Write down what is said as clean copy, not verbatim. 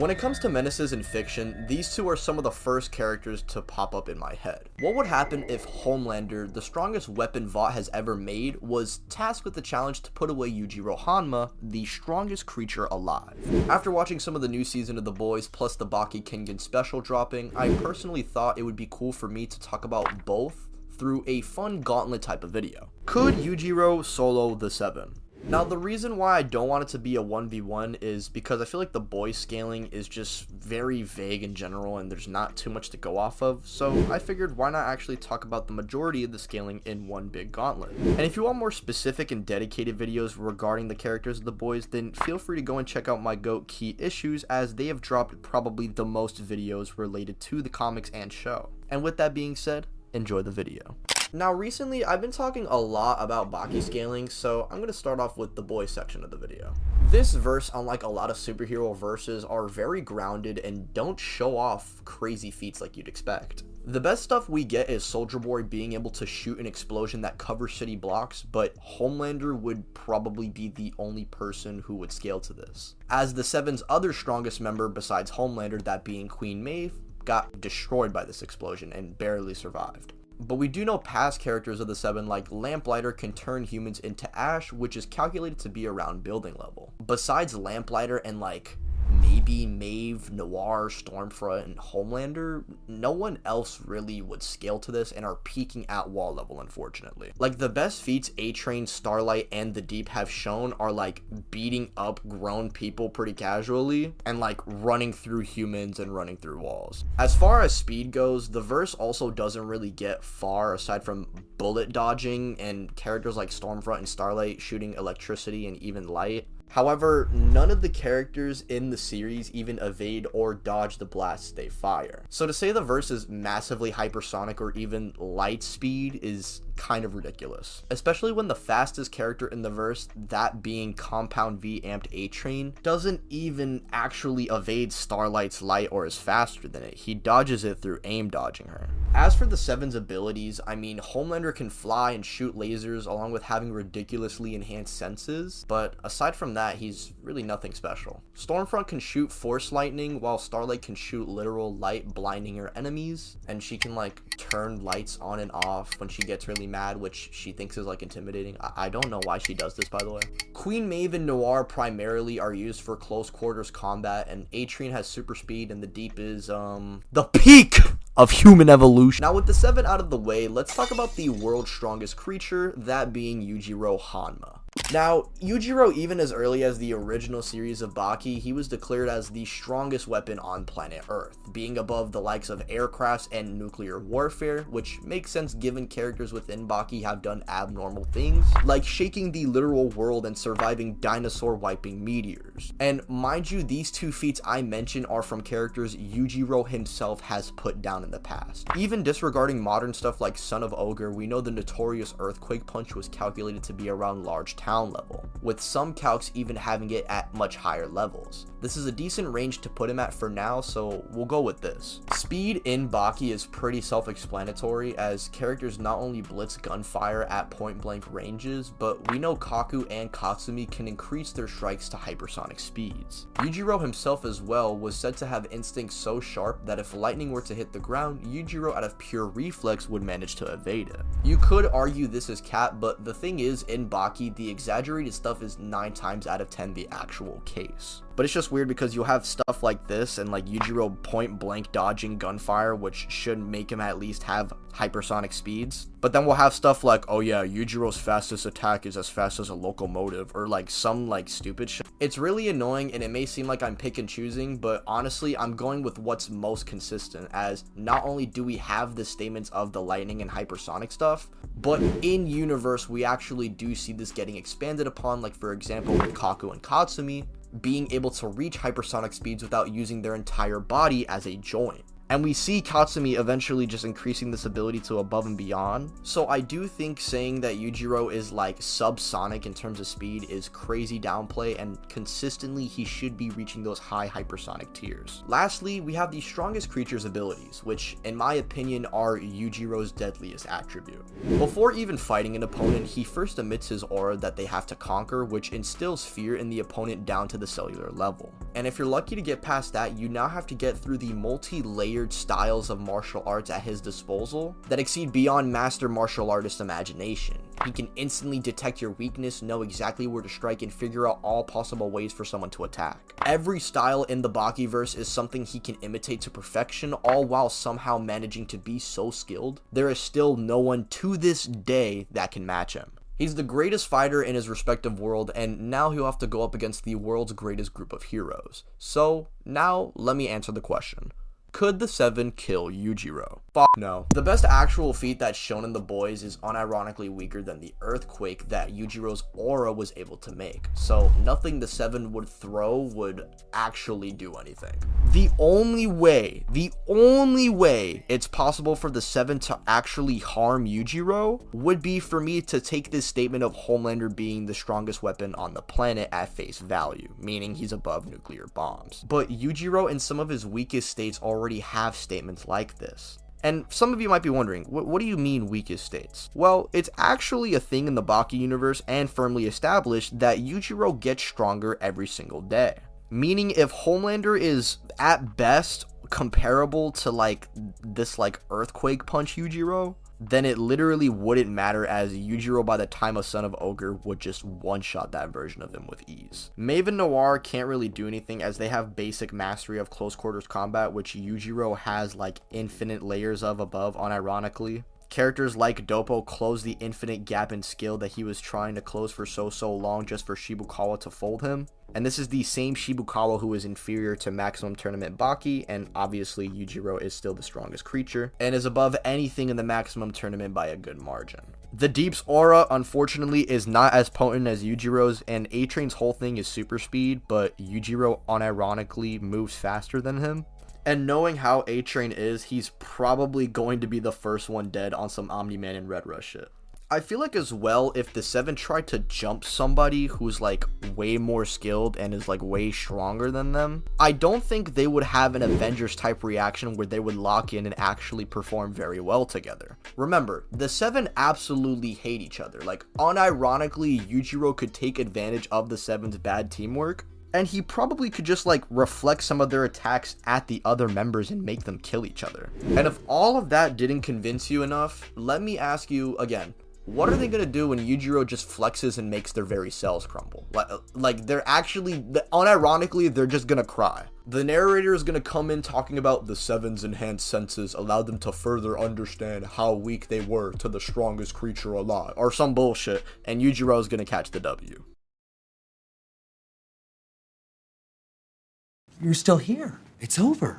When it comes to menaces in fiction, these two are some of the first characters to pop up in my head. What would happen if Homelander, the strongest weapon Vought has ever made, was tasked with the challenge to put away Yujiro Hanma, the strongest creature alive? After watching some of the new season of The Boys plus the Baki Kengan special dropping, I personally thought it would be cool for me to talk about both through a fun gauntlet type of video. Could Yujiro solo the Seven? Now, the reason why I don't want it to be a 1v1 is because I feel like the boys scaling is just very vague in general and there's not too much to go off of, so I figured why not actually talk about the majority of the scaling in one big gauntlet. And if you want more specific and dedicated videos regarding the characters of the boys, then feel free to go and check out my GOAT Key Issues, as they have dropped probably the most videos related to the comics and show. And with that being said, enjoy the video. Now, recently, I've been talking a lot about baki scaling, so I'm going to start off with the boys section of the video. This verse, unlike a lot of superhero verses, are very grounded and don't show off crazy feats like you'd expect. The best stuff we get is Soldier Boy being able to shoot an explosion that covers city blocks, but Homelander would probably be the only person who would scale to this, as the Seven's other strongest member besides Homelander, that being Queen Maeve, got destroyed by this explosion and barely survived. But we do know past characters of the Seven like Lamplighter can turn humans into ash, which is calculated to be around building level. Besides Lamplighter and like maybe Maeve, Noir, Stormfront, and Homelander, no one else really would scale to this and are peaking at wall level, unfortunately. Like, the best feats A-Train, Starlight, and The Deep have shown are like beating up grown people pretty casually and like running through humans and running through walls. As far as speed goes, the verse also doesn't really get far aside from bullet dodging and characters like Stormfront and Starlight shooting electricity and even light. However, none of the characters in the series even evade or dodge the blasts they fire. So to say the verse is massively hypersonic or even light speed is kind of ridiculous, especially when the fastest character in the verse, that being Compound V amped A-Train, doesn't even actually evade Starlight's light or is faster than it. He dodges it through aim dodging her. As for the Seven's abilities, I mean, Homelander can fly and shoot lasers along with having ridiculously enhanced senses, but aside from that, he's really nothing special. Stormfront can shoot force lightning, while Starlight can shoot literal light, blinding her enemies, and she can like turn lights on and off when she gets really mad, which she thinks is like intimidating. I don't know why she does this, by the way. Queen Maeve and Noir primarily are used for close quarters combat, and A-Train has super speed, and the Deep is the peak of human evolution. Now, with the Seven out of the way, let's talk about the world's strongest creature, that being Yujiro Hanma. Now, Yujiro, even as early as the original series of Baki, he was declared as the strongest weapon on planet Earth, being above the likes of aircrafts and nuclear warfare, which makes sense given characters within Baki have done abnormal things, like shaking the literal world and surviving dinosaur-wiping meteors. And mind you, these two feats I mentioned are from characters Yujiro himself has put down in the past. Even disregarding modern stuff like Son of Ogre, we know the notorious Earthquake Punch was calculated to be around large town level, with some calcs even having it at much higher levels. This is a decent range to put him at for now, so we'll go with this. Speed in Baki is pretty self-explanatory, as characters not only blitz gunfire at point-blank ranges, but we know Kaku and Katsumi can increase their strikes to hypersonic speeds. Yujiro himself as well was said to have instincts so sharp that if lightning were to hit the ground, Yujiro out of pure reflex would manage to evade it. You could argue this is cap, but the thing is, in Baki, the exaggerated stuff is 9 times out of 10 the actual case. But it's just weird because you'll have stuff like this and like Yujiro point blank dodging gunfire, which should make him at least have hypersonic speeds. But then we'll have stuff like, oh yeah, Yujiro's fastest attack is as fast as a locomotive, or like some like stupid shit. It's really annoying and it may seem like I'm pick and choosing, but honestly, I'm going with what's most consistent, as not only do we have the statements of the lightning and hypersonic stuff, but in universe, we actually do see this getting expanded upon, like for example with Kaku and Katsumi being able to reach hypersonic speeds without using their entire body as a joint. And we see Katsumi eventually just increasing this ability to above and beyond. So I do think saying that Yujiro is like subsonic in terms of speed is crazy downplay, and consistently he should be reaching those high hypersonic tiers. Lastly, we have the strongest creature's abilities, which in my opinion are Yujiro's deadliest attribute. Before even fighting an opponent, he first emits his aura that they have to conquer, which instills fear in the opponent down to the cellular level. And if you're lucky to get past that, you now have to get through the multi-layered styles of martial arts at his disposal that exceed beyond master martial artist imagination. He can instantly detect your weakness, know exactly where to strike, and figure out all possible ways for someone to attack. Every style in the Bakiverse is something he can imitate to perfection, all while somehow managing to be so skilled. There is still no one to this day that can match him. He's the greatest fighter in his respective world, and now he'll have to go up against the world's greatest group of heroes. So, now let me answer the question. Could the 7 kill Yujiro? Fuck no. The best actual feat that's shown in the boys is unironically weaker than the earthquake that Yujiro's aura was able to make. So nothing the 7 would throw would actually do anything. The only way it's possible for the 7 to actually harm Yujiro would be for me to take this statement of Homelander being the strongest weapon on the planet at face value, meaning he's above nuclear bombs. But Yujiro in some of his weakest states already have statements like this. And some of you might be wondering, what do you mean weakest states? Well, it's actually a thing in the Baki universe and firmly established that Yujiro gets stronger every single day. Meaning if Homelander is at best comparable to like this like earthquake punch Yujiro, then it literally wouldn't matter, as Yujiro by the time of Son of Ogre would just one-shot that version of him with ease. Maven Noir can't really do anything as they have basic mastery of close quarters combat, which Yujiro has like infinite layers of above unironically. Characters like Doppo close the infinite gap in skill that he was trying to close for so long just for Shibukawa to fold him. And this is the same Shibukawa who is inferior to Maximum Tournament Baki, and obviously Yujiro is still the strongest creature, and is above anything in the Maximum Tournament by a good margin. The Deep's aura, unfortunately, is not as potent as Yujiro's, and A-Train's whole thing is super speed, but Yujiro unironically moves faster than him. And knowing how A-Train is, he's probably going to be the first one dead on some Omni-Man and Red Rush shit. I feel like as well, if the 7 tried to jump somebody who's like way more skilled and is like way stronger than them, I don't think they would have an Avengers type reaction where they would lock in and actually perform very well together. Remember, the 7 absolutely hate each other. Like, unironically, Yujiro could take advantage of the 7's bad teamwork, and he probably could just like reflect some of their attacks at the other members and make them kill each other. And if all of that didn't convince you enough, let me ask you again. What are they going to do when Yujiro just flexes and makes their very cells crumble? Like they're actually, unironically, they're just going to cry. The narrator is going to come in talking about the 7's enhanced senses allowed them to further understand how weak they were to the strongest creature alive, or some bullshit, and Yujiro is going to catch the W. You're still here. It's over.